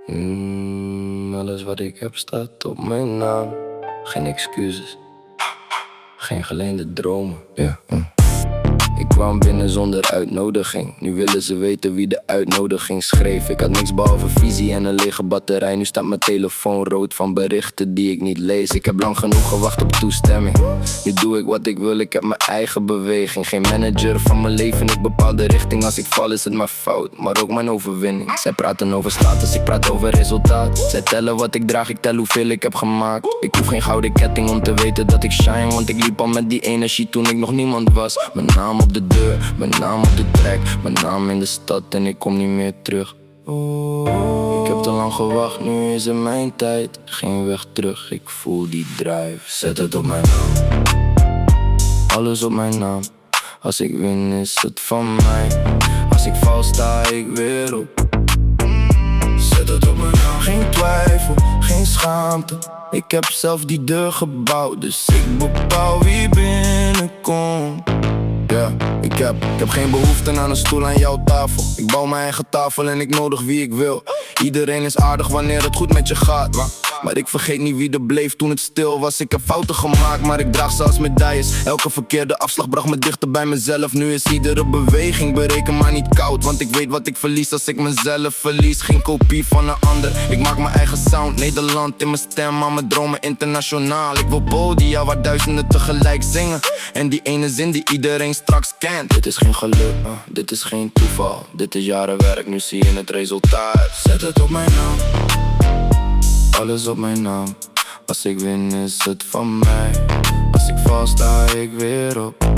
Alles wat ik heb staat op mijn naam. Geen excuses, geen geleende dromen. Ik kwam binnen zonder uitnodiging. Nu willen ze weten wie de uitnodiging schreef. Ik had niks behalve visie en een lege batterij. Nu staat mijn telefoon rood van berichten die ik niet lees. Ik heb lang genoeg gewacht op toestemming. Nu doe ik wat ik wil, ik heb mijn eigen beweging. Geen manager van mijn leven, ik bepaal de richting. Als ik val is het mijn fout, maar ook mijn overwinning. Zij praten over status, ik praat over resultaat. Zij tellen wat ik draag, ik tel hoeveel ik heb gemaakt. Ik hoef geen gouden ketting om te weten dat ik shine. Want ik liep al met die energie toen ik nog niemand was. Mijn naam op de deur, mijn naam op de track, mijn naam in de stad en ik kom niet meer terug. Ik heb te lang gewacht, nu is het mijn tijd. Geen weg terug, ik voel die drive. Zet het op mijn naam, alles op mijn naam. Als ik win is het van mij. Als ik val sta ik weer op. Zet het op mijn naam. Geen twijfel, geen schaamte. Ik heb zelf die deur gebouwd, dus ik bepaal wie binnenkomt. Ik heb geen behoefte aan een stoel aan jouw tafel. Ik bouw mijn eigen tafel en ik nodig wie ik wil. Iedereen is aardig wanneer het goed met je gaat, maar ik vergeet niet wie er bleef toen het stil was. Ik heb fouten gemaakt, maar ik draag ze als medailles. Elke verkeerde afslag bracht me dichter bij mezelf. Nu is iedere beweging bereken maar niet koud. Want ik weet wat ik verlies als ik mezelf verlies. Geen kopie van een ander, ik maak mijn eigen sound. Nederland in mijn stem, maar mijn dromen internationaal. Ik wil podia waar duizenden tegelijk zingen. En die ene zin die iedereen straks kent. Dit is geen geluk, dit is geen toeval. Dit is jaren werk, nu zie je het resultaat. Zet het op mijn naam, alles op mijn naam. Als ik win is het van mij. Als ik val sta ik weer op.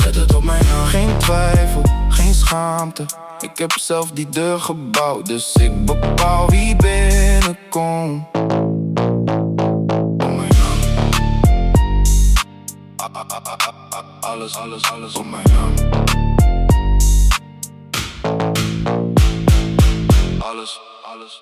Zet het op mijn naam. Geen twijfel, geen schaamte. Ik heb zelf die deur gebouwd, dus ik bepaal wie binnenkomt. Op mijn naam. Alles op mijn naam. Alles